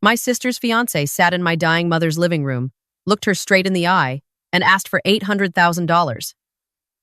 My sister's fiancé sat in my dying mother's living room, looked her straight in the eye, and asked for $800,000.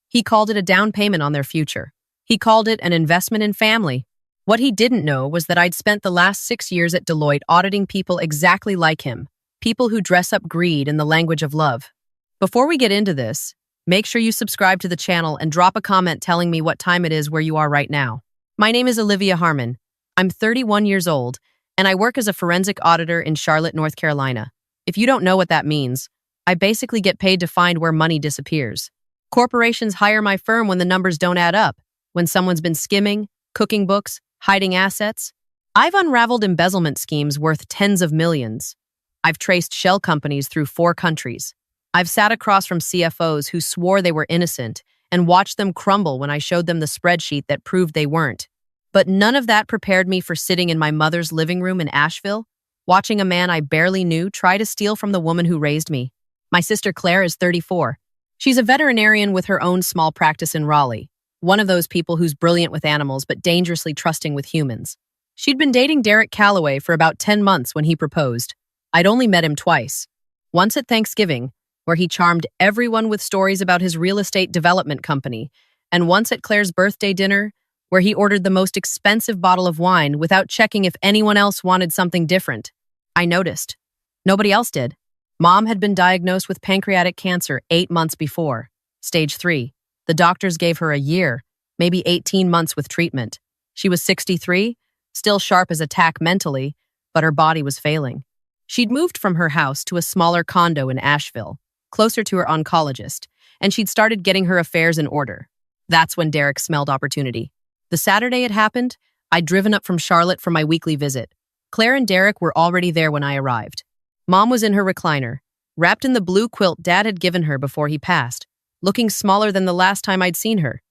He called it a down payment on their future. He called it an investment in family. What he didn't know was that I'd spent the last 6 years at Deloitte auditing people exactly like him, people who dress up greed in the language of love. Before we get into this, make sure you subscribe to the channel and drop a comment telling me what time it is where you are right now. My name is Olivia Harmon. I'm 31 years old, and I work as a forensic auditor in Charlotte, North Carolina. If you don't know what that means, I basically get paid to find where money disappears. Corporations hire my firm when the numbers don't add up, when someone's been skimming, cooking books, hiding assets. I've unraveled embezzlement schemes worth tens of millions. I've traced shell companies through 4 countries. I've sat across from CFOs who swore they were innocent and watched them crumble when I showed them the spreadsheet that proved they weren't. But none of that prepared me for sitting in my mother's living room in Asheville, watching a man I barely knew try to steal from the woman who raised me. My sister Claire is 34. She's a veterinarian with her own small practice in Raleigh, one of those people who's brilliant with animals but dangerously trusting with humans. She'd been dating Derek Calloway for about 10 months when he proposed. I'd only met him twice. Once at Thanksgiving, where he charmed everyone with stories about his real estate development company, and once at Claire's birthday dinner, where he ordered the most expensive bottle of wine without checking if anyone else wanted something different. I noticed. Nobody else did. Mom had been diagnosed with pancreatic cancer 8 months before, stage 3. The doctors gave her a year, maybe 18 months with treatment. She was 63, still sharp as a tack mentally, but her body was failing. She'd moved from her house to a smaller condo in Asheville, closer to her oncologist, and she'd started getting her affairs in order. That's when Derek smelled opportunity. The Saturday it happened, I'd driven up from Charlotte for my weekly visit. Claire and Derek were already there when I arrived. Mom was in her recliner, wrapped in the blue quilt Dad had given her before he passed, looking smaller than the last time I'd seen her.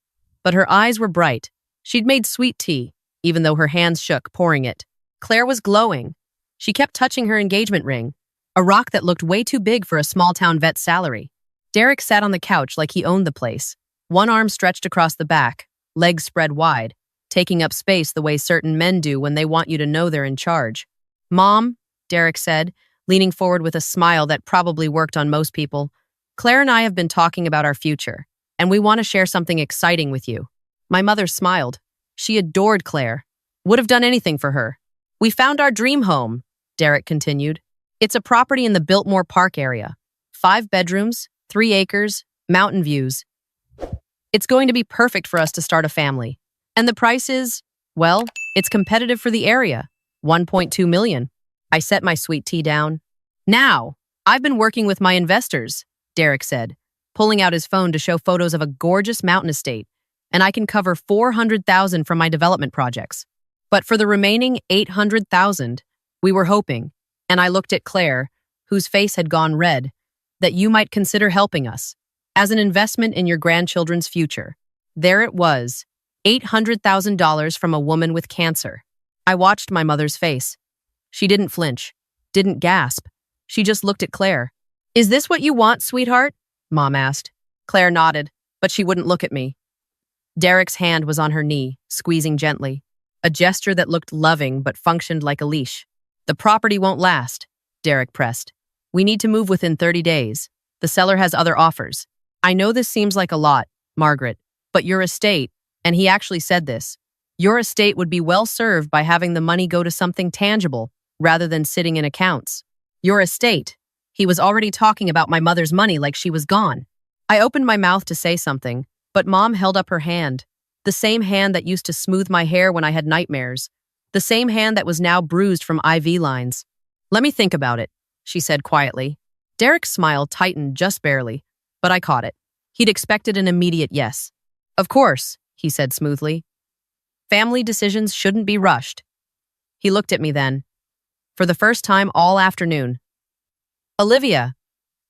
But her eyes were bright. She'd made sweet tea, even though her hands shook pouring it. Claire was glowing. She kept touching her engagement ring, a rock that looked way too big for a small-town vet's salary. Derek sat on the couch like he owned the place, one arm stretched across the back, legs spread wide, taking up space the way certain men do when they want you to know they're in charge. "Mom," Derek said, leaning forward with a smile that probably worked on most people, "Claire and I have been talking about our future, and we want to share something exciting with you." My mother smiled. She adored Claire, would have done anything for her. "We found our dream home," Derek continued. "It's a property in the Biltmore Park area. 5 bedrooms, 3 acres, mountain views. It's going to be perfect for us to start a family. And the price is, well, it's competitive for the area, $1.2 million. I set my sweet tea down. "Now, I've been working with my investors," Derek said, pulling out his phone to show photos of a gorgeous mountain estate, "and I can cover $400,000 from my development projects. But for the remaining $800,000, we were hoping," and I looked at Claire, whose face had gone red, "that you might consider helping us as an investment in your grandchildren's future." There it was, $800,000 from a woman with cancer. I watched my mother's face. She didn't flinch, didn't gasp. She just looked at Claire. "Is this what you want, sweetheart?" Mom asked. Claire nodded, but she wouldn't look at me. Derek's hand was on her knee, squeezing gently, a gesture that looked loving but functioned like a leash. "The property won't last," Derek pressed. "We need to move within 30 days. The seller has other offers. I know this seems like a lot, Margaret, but your estate," and he actually said this, "your estate would be well served by having the money go to something tangible rather than sitting in accounts. Your estate." He was already talking about my mother's money like she was gone. I opened my mouth to say something, but Mom held up her hand, the same hand that used to smooth my hair when I had nightmares, the same hand that was now bruised from IV lines. "Let me think about it," she said quietly. Derek's smile tightened just barely, but I caught it. He'd expected an immediate yes. "Of course," he said smoothly. "Family decisions shouldn't be rushed." He looked at me then, for the first time all afternoon. "Olivia,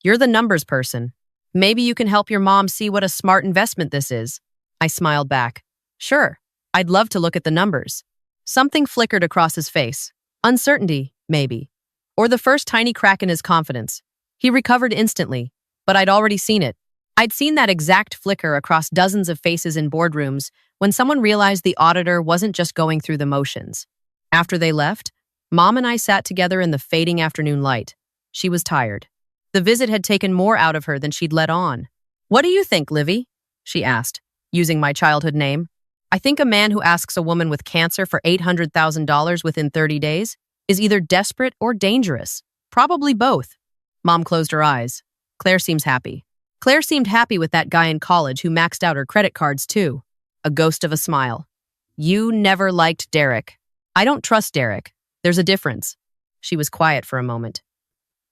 you're the numbers person. Maybe you can help your mom see what a smart investment this is." I smiled back. "Sure, I'd love to look at the numbers." Something flickered across his face. Uncertainty, maybe. Or the first tiny crack in his confidence. He recovered instantly, but I'd already seen it. I'd seen that exact flicker across dozens of faces in boardrooms when someone realized the auditor wasn't just going through the motions. After they left, Mom and I sat together in the fading afternoon light. She was tired. The visit had taken more out of her than she'd let on. "What do you think, Livy?" she asked, using my childhood name. "I think a man who asks a woman with cancer for $800,000 within 30 days is either desperate or dangerous. Probably both." Mom closed her eyes. Claire seems happy. Claire seemed happy with that guy in college who maxed out her credit cards too. A ghost of a smile. "You never liked Derek." "I don't trust Derek. There's a difference." She was quiet for a moment.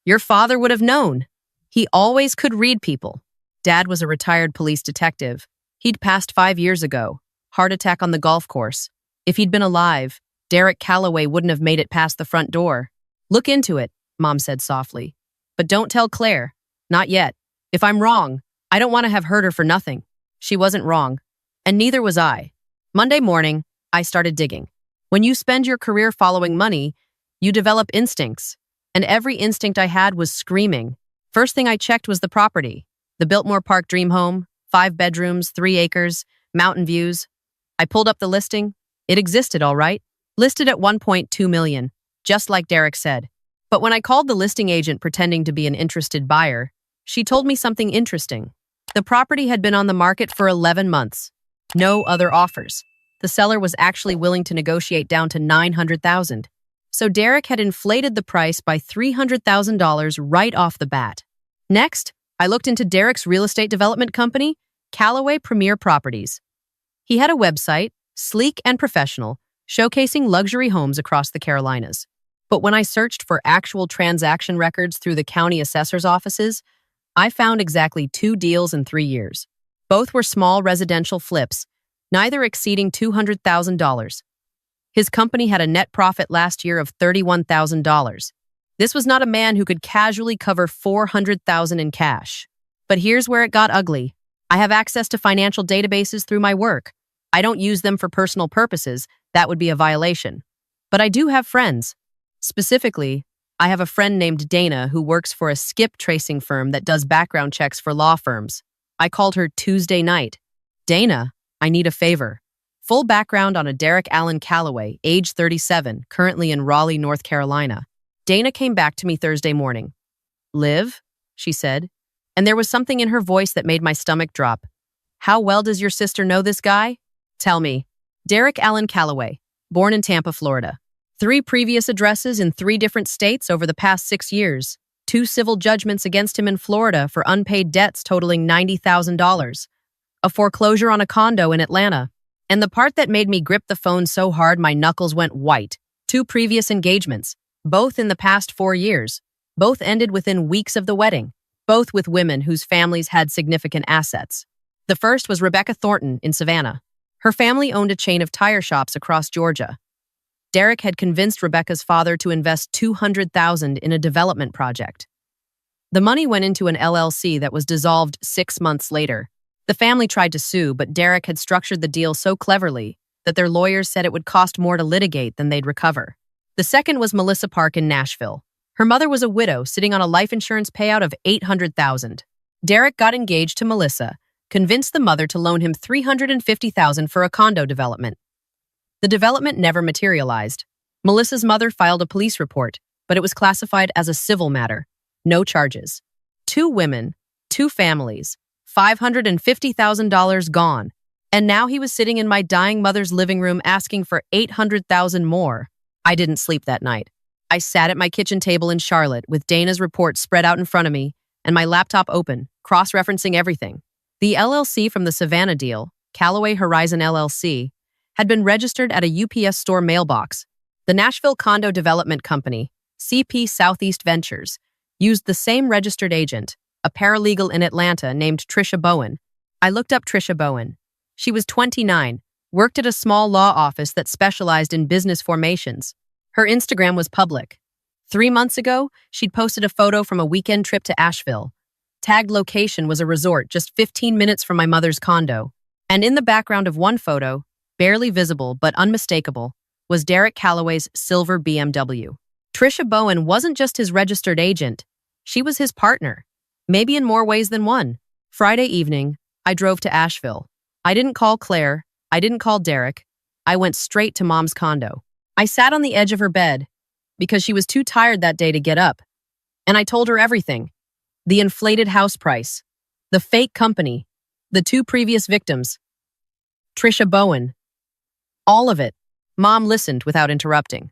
"Your father would have known. He always could read people." Dad was a retired police detective. He'd passed 5 years ago. Heart attack on the golf course. If he'd been alive, Derek Calloway wouldn't have made it past the front door. "Look into it," Mom said softly. "But don't tell Claire. Not yet. If I'm wrong, I don't want to have hurt her for nothing." She wasn't wrong. And neither was I. Monday morning, I started digging. When you spend your career following money, you develop instincts. And every instinct I had was screaming. First thing I checked was the property. The Biltmore Park dream home, 5 bedrooms, 3 acres, mountain views. I pulled up the listing. It existed, all right. Listed at $1.2 million, just like Derek said. But when I called the listing agent pretending to be an interested buyer, she told me something interesting. The property had been on the market for 11 months. No other offers. The seller was actually willing to negotiate down to $900,000. So Derek had inflated the price by $300,000 right off the bat. Next, I looked into Derek's real estate development company, Calloway Premier Properties. He had a website, sleek and professional, showcasing luxury homes across the Carolinas. But when I searched for actual transaction records through the county assessor's offices, I found exactly 2 deals in 3 years. Both were small residential flips, neither exceeding $200,000. His company had a net profit last year of $31,000. This was not a man who could casually cover $400,000 in cash. But here's where it got ugly. I have access to financial databases through my work. I don't use them for personal purposes. That would be a violation. But I do have friends. Specifically, I have a friend named Dana who works for a skip tracing firm that does background checks for law firms. I called her Tuesday night. "Dana, I need a favor. Full background on a Derek Allen Calloway, age 37, currently in Raleigh, North Carolina." Dana came back to me Thursday morning. "Liv," she said, and there was something in her voice that made my stomach drop. "How well does your sister know this guy?" "Tell me." "Derek Allen Calloway, born in Tampa, Florida. 3 previous addresses in 3 different states over the past 6 years. 2 civil judgments against him in Florida for unpaid debts totaling $90,000. A foreclosure on a condo in Atlanta. And the part that made me grip the phone so hard my knuckles went white. 2 previous engagements, both in the past 4 years. Both ended within weeks of the wedding. Both with women whose families had significant assets. The first was Rebecca Thornton in Savannah. Her family owned a chain of tire shops across Georgia. Derek had convinced Rebecca's father to invest $200,000 in a development project. The money went into an LLC that was dissolved 6 months later. The family tried to sue, but Derek had structured the deal so cleverly that their lawyers said it would cost more to litigate than they'd recover. The second was Melissa Park in Nashville. Her mother was a widow sitting on a life insurance payout of $800,000. Derek got engaged to Melissa, convinced the mother to loan him $350,000 for a condo development. The development never materialized. Melissa's mother filed a police report, but it was classified as a civil matter. No charges. 2 women, 2 families, $550,000 gone. And now he was sitting in my dying mother's living room asking for $800,000 more. I didn't sleep that night. I sat at my kitchen table in Charlotte with Dana's report spread out in front of me and my laptop open, cross-referencing everything. The LLC from the Savannah deal, Calloway Horizon LLC, had been registered at a UPS store mailbox. The Nashville Condo Development Company, CP Southeast Ventures, used the same registered agent, a paralegal in Atlanta named Trisha Bowen. I looked up Trisha Bowen. She was 29, worked at a small law office that specialized in business formations. Her Instagram was public. 3 months ago, she'd posted a photo from a weekend trip to Asheville. Tagged location was a resort just 15 minutes from my mother's condo. And in the background of one photo, barely visible but unmistakable, was Derek Calloway's silver BMW. Trisha Bowen wasn't just his registered agent. She was his partner, maybe in more ways than one. Friday evening, I drove to Asheville. I didn't call Claire. I didn't call Derek. I went straight to Mom's condo. I sat on the edge of her bed. because she was too tired that day to get up. And I told her everything. The inflated house price, the fake company, the 2 previous victims, Trisha Bowen. All of it. Mom listened without interrupting.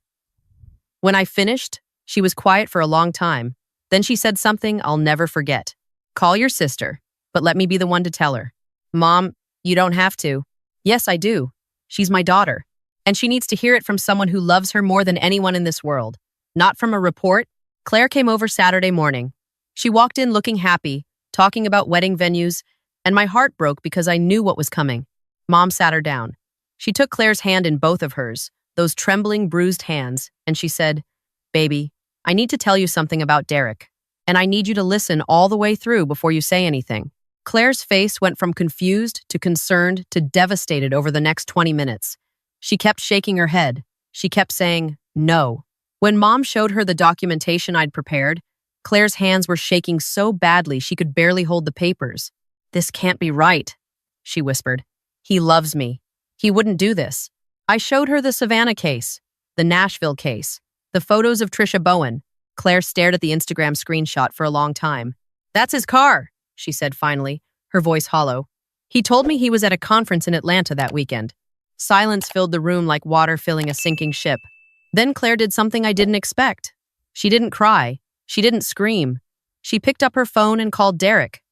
When I finished, she was quiet for a long time. Then she said something I'll never forget. Call your sister, but let me be the one to tell her. Mom, you don't have to. Yes, I do. She's my daughter. And she needs to hear it from someone who loves her more than anyone in this world. Not from a report. Claire came over Saturday morning. She walked in looking happy, talking about wedding venues, and my heart broke because I knew what was coming. Mom sat her down. She took Claire's hand in both of hers, those trembling, bruised hands, and she said, "Baby, I need to tell you something about Derek, and I need you to listen all the way through before you say anything." Claire's face went from confused to concerned to devastated over the next 20 minutes. She kept shaking her head. She kept saying, "No." When Mom showed her the documentation I'd prepared, Claire's hands were shaking so badly she could barely hold the papers. "This can't be right," she whispered. "He loves me. He wouldn't do this." I showed her the Savannah case, the Nashville case, the photos of Trisha Bowen. Claire stared at the Instagram screenshot for a long time. "That's his car," she said finally, her voice hollow. "He told me he was at a conference in Atlanta that weekend." Silence filled the room like water filling a sinking ship. Then Claire did something I didn't expect. She didn't cry. She didn't scream. She picked up her phone and called Derek.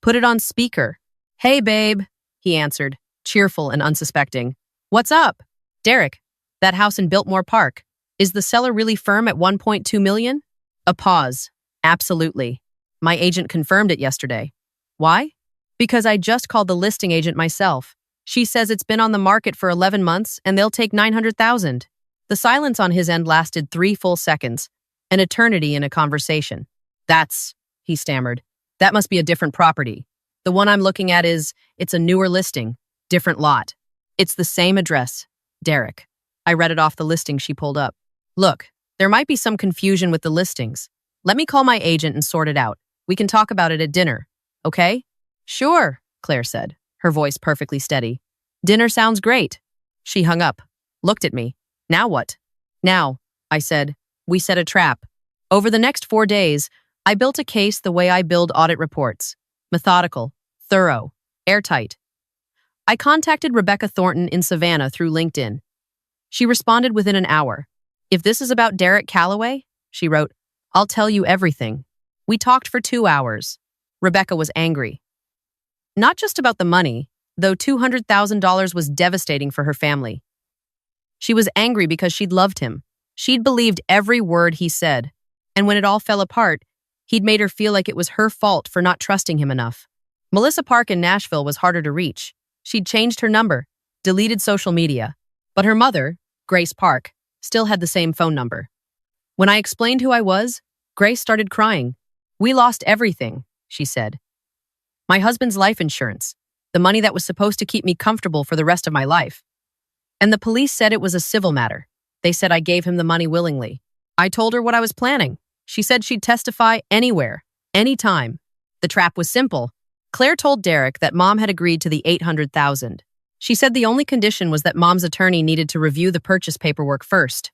Put it on speaker. "Hey, babe," he answered, cheerful and unsuspecting. "What's up?" "Derek, that house in Biltmore Park. Is the seller really firm at 1.2 million? A pause. "Absolutely. My agent confirmed it yesterday." "Why?" "Because I just called the listing agent myself. She says it's been on the market for 11 months and they'll take 900,000. The silence on his end lasted 3 full seconds, an eternity in a conversation. "That's," he stammered. "That must be a different property. The one I'm looking at it's a newer listing, different lot. It's the same address, Derek." I read it off the listing she pulled up. "Look, there might be some confusion with the listings. Let me call my agent and sort it out. We can talk about it at dinner, okay?" "Sure," Claire said, her voice perfectly steady. "Dinner sounds great." She hung up, looked at me. "Now what?" "Now," I said, "we set a trap. Over the next 4 days, I built a case the way I build audit reports. Methodical, thorough, airtight. I contacted Rebecca Thornton in Savannah through LinkedIn. She responded within an hour. "If this is about Derek Calloway," she wrote, "I'll tell you everything." We talked for 2 hours. Rebecca was angry. Not just about the money, though $200,000 was devastating for her family. She was angry because she'd loved him. She'd believed every word he said. And when it all fell apart, he'd made her feel like it was her fault for not trusting him enough. Melissa Park in Nashville was harder to reach. She'd changed her number, deleted social media. But her mother, Grace Park, still had the same phone number. When I explained who I was, Grace started crying. "We lost everything," she said. "My husband's life insurance, the money that was supposed to keep me comfortable for the rest of my life. And the police said it was a civil matter. They said I gave him the money willingly." I told her what I was planning. She said she'd testify anywhere, anytime. The trap was simple. Claire told Derek that Mom had agreed to the $800,000. She said the only condition was that Mom's attorney needed to review the purchase paperwork first.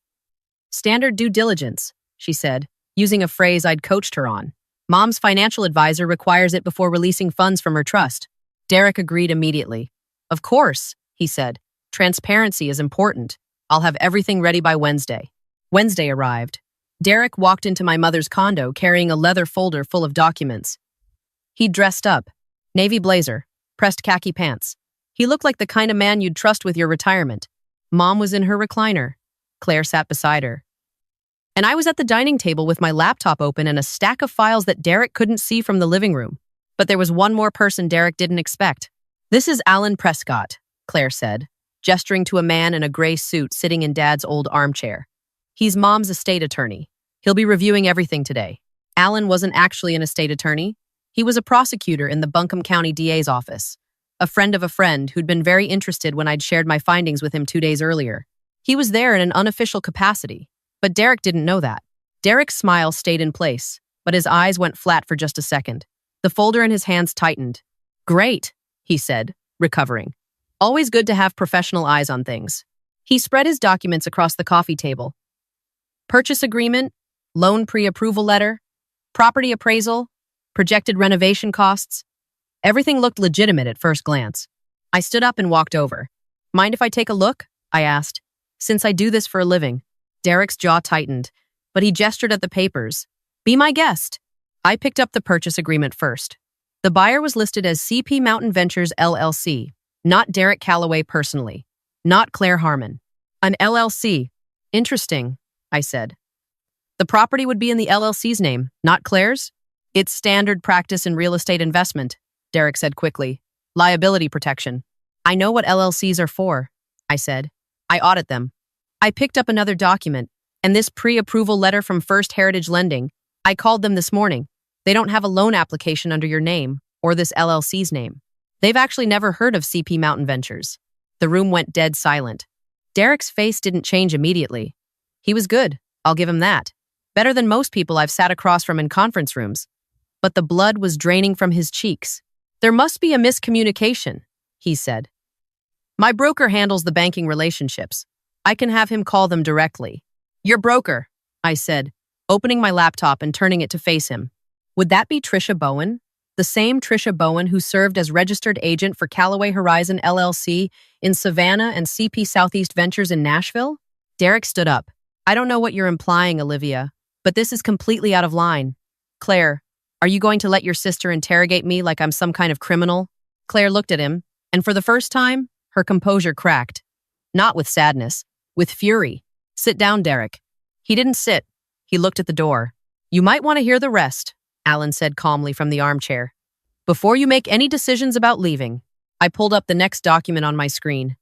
"Standard due diligence," she said, using a phrase I'd coached her on. "Mom's financial advisor requires it before releasing funds from her trust." Derek agreed immediately. "Of course," he said. "Transparency is important. I'll have everything ready by Wednesday." Wednesday arrived. Derek walked into my mother's condo carrying a leather folder full of documents. He'd dressed up. Navy blazer, pressed khaki pants. He looked like the kind of man you'd trust with your retirement. Mom was in her recliner. Claire sat beside her. And I was at the dining table with my laptop open and a stack of files that Derek couldn't see from the living room. But there was one more person Derek didn't expect. "This is Alan Prescott," Claire said, gesturing to a man in a gray suit sitting in Dad's old armchair. "He's Mom's estate attorney. He'll be reviewing everything today." Alan wasn't actually an estate attorney. He was a prosecutor in the Buncombe County DA's office, a friend of a friend who'd been very interested when I'd shared my findings with him 2 days earlier. He was there in an unofficial capacity, but Derek didn't know that. Derek's smile stayed in place, but his eyes went flat for just a second. The folder in his hands tightened. "Great," he said, recovering. "Always good to have professional eyes on things." He spread his documents across the coffee table. Purchase agreement, loan pre-approval letter, property appraisal, projected renovation costs. Everything looked legitimate at first glance. I stood up and walked over. Mind if I take a look? I asked. Since I do this for a living. Derek's jaw tightened, but he gestured at the papers. Be my guest. I picked up the purchase agreement first. The buyer was listed as CP Mountain Ventures LLC, not Derek Calloway personally, not Claire Harmon. An LLC. Interesting, I said. The property would be in the LLC's name, not Claire's? It's standard practice in real estate investment, Derek said quickly. Liability protection. I know what LLCs are for, I said. I audit them. I picked up another document, and this pre-approval letter from First Heritage Lending. I called them this morning. They don't have a loan application under your name or this LLC's name. They've actually never heard of CP Mountain Ventures. The room went dead silent. Derek's face didn't change immediately. He was good, I'll give him that. Better than most people I've sat across from in conference rooms. But the blood was draining from his cheeks. There must be a miscommunication, he said. My broker handles the banking relationships. I can have him call them directly. Your broker, I said, opening my laptop and turning it to face him. Would that be Trisha Bowen? The same Trisha Bowen who served as registered agent for Callaway Horizon LLC in Savannah and CP Southeast Ventures in Nashville? Derek stood up. I don't know what you're implying, Olivia, but this is completely out of line. Claire, are you going to let your sister interrogate me like I'm some kind of criminal? Claire looked at him, and for the first time, her composure cracked. Not with sadness, with fury. Sit down, Derek. He didn't sit. He looked at the door. You might want to hear the rest, Alan said calmly from the armchair. Before you make any decisions about leaving. I pulled up the next document on my screen.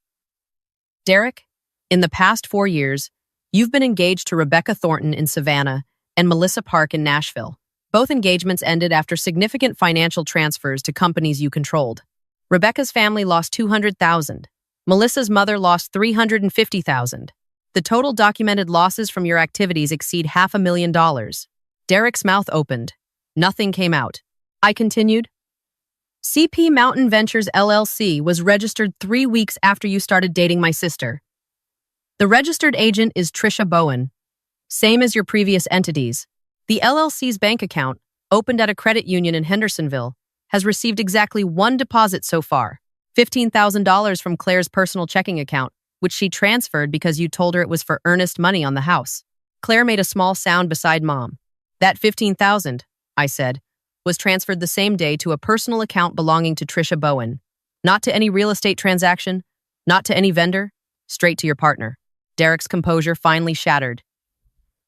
Derek, in the past 4 years, you've been engaged to Rebecca Thornton in Savannah and Melissa Park in Nashville. Both engagements ended after significant financial transfers to companies you controlled. Rebecca's family lost $200,000. Melissa's mother lost $350,000. The total documented losses from your activities exceed $500,000. Derek's mouth opened. Nothing came out. I continued. CP Mountain Ventures LLC was registered 3 weeks after you started dating my sister. The registered agent is Trisha Bowen. Same as your previous entities. The LLC's bank account, opened at a credit union in Hendersonville, has received exactly one deposit so far, $15,000 from Claire's personal checking account, which she transferred because you told her it was for earnest money on the house. Claire made a small sound beside Mom. That $15,000, I said, was transferred the same day to a personal account belonging to Trisha Bowen. Not to any real estate transaction, not to any vendor, straight to your partner. Derek's composure finally shattered.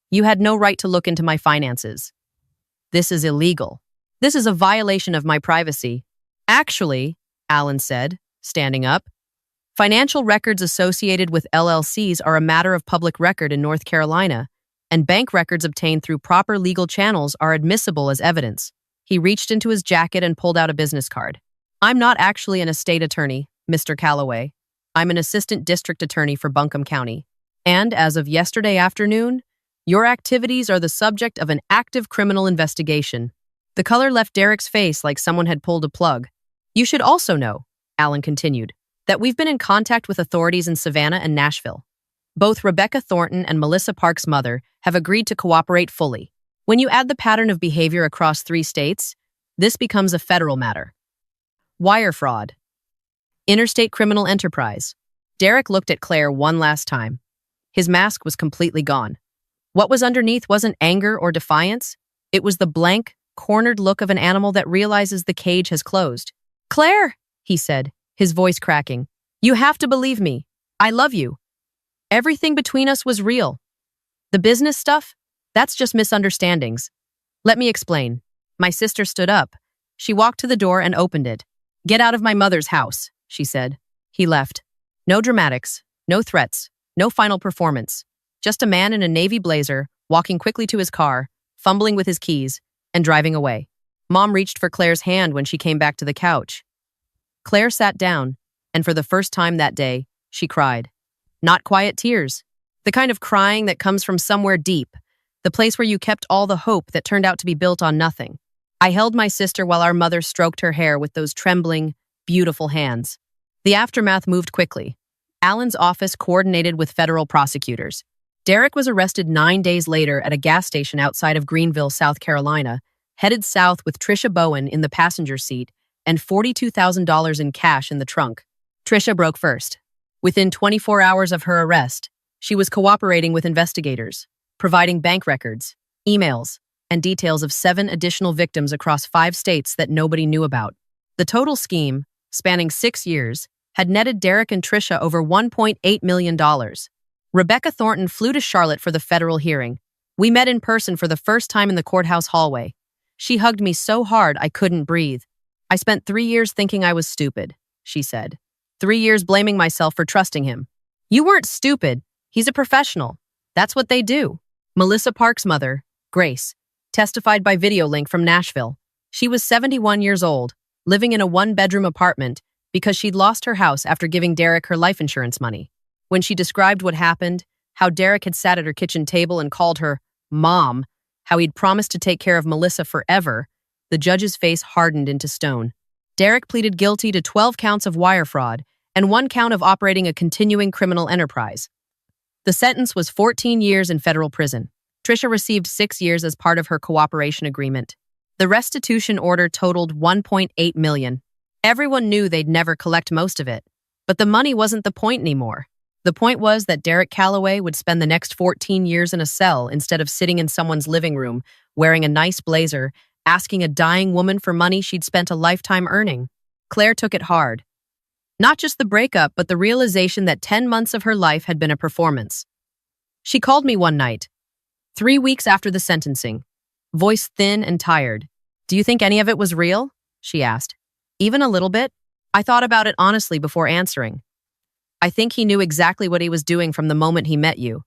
You had no right to look into my finances. This is illegal. This is a violation of my privacy. Actually, Alan said, standing up, financial records associated with LLCs are a matter of public record in North Carolina, and bank records obtained through proper legal channels are admissible as evidence. He reached into his jacket and pulled out a business card. I'm not actually an estate attorney, Mr. Calloway. I'm an assistant district attorney for Buncombe County. And as of yesterday afternoon, your activities are the subject of an active criminal investigation. The color left Derek's face like someone had pulled a plug. You should also know, Alan continued, that we've been in contact with authorities in Savannah and Nashville. Both Rebecca Thornton and Melissa Park's mother have agreed to cooperate fully. When you add the pattern of behavior across 3 states, this becomes a federal matter. Wire fraud. Interstate criminal enterprise. Derek looked at Claire one last time. His mask was completely gone. What was underneath wasn't anger or defiance. It was the blank, cornered look of an animal that realizes the cage has closed. Claire, he said, his voice cracking. You have to believe me. I love you. Everything between us was real. The business stuff? That's just misunderstandings. Let me explain. My sister stood up. She walked to the door and opened it. Get out of my mother's house, she said. He left. No dramatics, no threats, no final performance. Just a man in a navy blazer, walking quickly to his car, fumbling with his keys, and driving away. Mom reached for Claire's hand when she came back to the couch. Claire sat down, and for the first time that day, she cried. Not quiet tears. The kind of crying that comes from somewhere deep, the place where you kept all the hope that turned out to be built on nothing. I held my sister while our mother stroked her hair with those trembling, beautiful hands. The aftermath moved quickly. Alan's office coordinated with federal prosecutors. Derek was arrested 9 days later at a gas station outside of Greenville, South Carolina, headed south with Trisha Bowen in the passenger seat and $42,000 in cash in the trunk. Trisha broke first. Within 24 hours of her arrest, she was cooperating with investigators, providing bank records, emails, and details of 7 additional victims across 5 states that nobody knew about. The total scheme, spanning 6 years, had netted Derek and Trisha over $1.8 million. Rebecca Thornton flew to Charlotte for the federal hearing. We met in person for the first time in the courthouse hallway. She hugged me so hard I couldn't breathe. "I spent 3 years thinking I was stupid," she said. 3 years blaming myself for trusting him. "You weren't stupid. He's a professional. That's what they do." Melissa Park's mother, Grace, testified by video link from Nashville. She was 71 years old, living in a 1-bedroom apartment because she'd lost her house after giving Derek her life insurance money. When she described what happened, how Derek had sat at her kitchen table and called her Mom, how he'd promised to take care of Melissa forever, the judge's face hardened into stone. Derek pleaded guilty to 12 counts of wire fraud and 1 count of operating a continuing criminal enterprise. The sentence was 14 years in federal prison. Trisha received 6 years as part of her cooperation agreement. The restitution order totaled $1.8 million. Everyone knew they'd never collect most of it, but the money wasn't the point anymore. The point was that Derek Calloway would spend the next 14 years in a cell instead of sitting in someone's living room, wearing a nice blazer, asking a dying woman for money she'd spent a lifetime earning. Claire took it hard. Not just the breakup, but the realization that 10 months of her life had been a performance. She called me one night, 3 weeks after the sentencing, voice thin and tired. "Do you think any of it was real?" she asked. "Even a little bit?" I thought about it honestly before answering. "I think he knew exactly what he was doing from the moment he met you.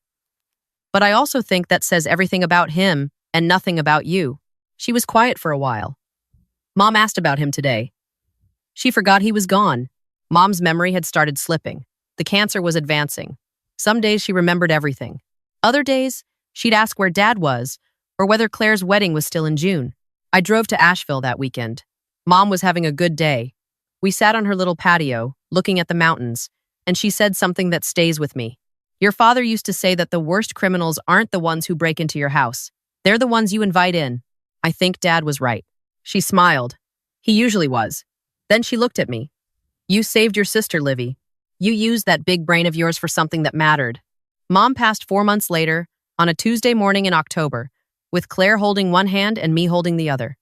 But I also think that says everything about him and nothing about you." She was quiet for a while. Mom asked about him today. She forgot he was gone. Mom's memory had started slipping. The cancer was advancing. Some days she remembered everything. Other days, she'd ask where Dad was or whether Claire's wedding was still in June. I drove to Asheville that weekend. Mom was having a good day. We sat on her little patio, looking at the mountains, and she said something that stays with me. "Your father used to say that the worst criminals aren't the ones who break into your house. They're the ones you invite in." I think Dad was right. She smiled. He usually was. Then she looked at me. "You saved your sister, Livy. You used that big brain of yours for something that mattered." Mom passed 4 months later, on a Tuesday morning in October, with Claire holding one hand and me holding the other.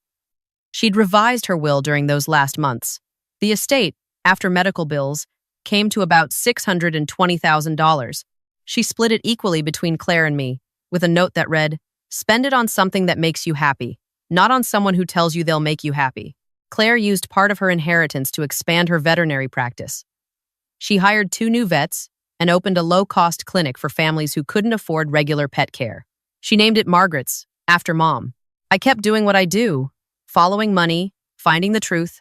She'd revised her will during those last months. The estate, after medical bills, came to about $620,000. She split it equally between Claire and me, with a note that read, "Spend it on something that makes you happy, not on someone who tells you they'll make you happy." Claire used part of her inheritance to expand her veterinary practice. She hired 2 new vets and opened a low-cost clinic for families who couldn't afford regular pet care. She named it Margaret's, after Mom. I kept doing what I do, following money, finding the truth.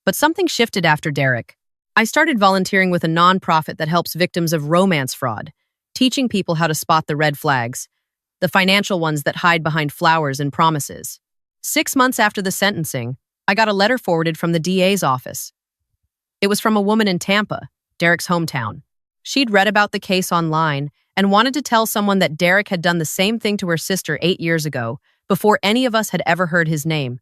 But something shifted after Derek. I started volunteering with a nonprofit that helps victims of romance fraud, teaching people how to spot the red flags, the financial ones that hide behind flowers and promises. 6 months after the sentencing, I got a letter forwarded from the DA's office. It was from a woman in Tampa, Derek's hometown. She'd read about the case online and wanted to tell someone that Derek had done the same thing to her sister 8 years ago, before any of us had ever heard his name.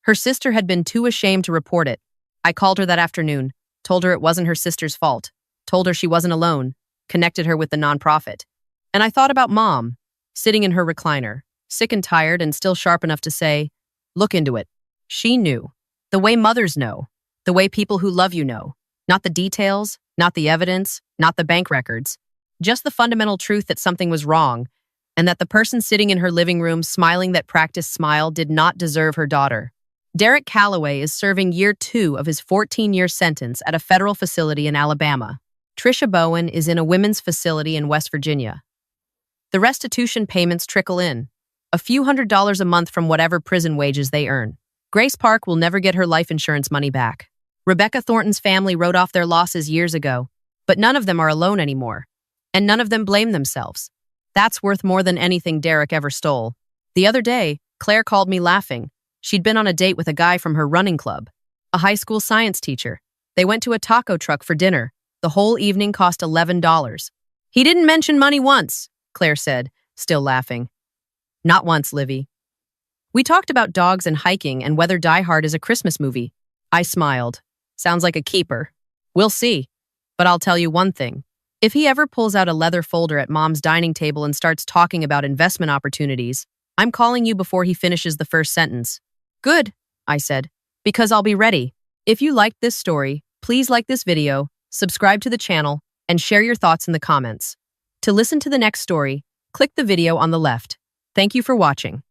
Her sister had been too ashamed to report it. I called her that afternoon, told her it wasn't her sister's fault, told her she wasn't alone, connected her with the nonprofit. And I thought about Mom, sitting in her recliner, sick and tired and still sharp enough to say, "Look into it." She knew. The way mothers know. The way people who love you know. Not the details, not the evidence, not the bank records. Just the fundamental truth that something was wrong, and that the person sitting in her living room smiling that practiced smile did not deserve her daughter. Derek Calloway is serving year 2 of his 14-year sentence at a federal facility in Alabama. Trisha Bowen is in a women's facility in West Virginia. The restitution payments trickle in, a few $100s a month from whatever prison wages they earn. Grace Park will never get her life insurance money back. Rebecca Thornton's family wrote off their losses years ago, but none of them are alone anymore, and none of them blame themselves. That's worth more than anything Derek ever stole. The other day, Claire called me laughing. She'd been on a date with a guy from her running club, a high school science teacher. They went to a taco truck for dinner. The whole evening cost $11. He didn't mention money once. Claire said, still laughing. Not once, Livy. We talked about dogs and hiking and whether Die Hard is a Christmas movie. I smiled. Sounds like a keeper. We'll see. But I'll tell you one thing. If he ever pulls out a leather folder at Mom's dining table and starts talking about investment opportunities, I'm calling you before he finishes the first sentence. Good, I said, because I'll be ready. If you liked this story, please like this video, subscribe to the channel, and share your thoughts in the comments. To listen to the next story, click the video on the left. Thank you for watching.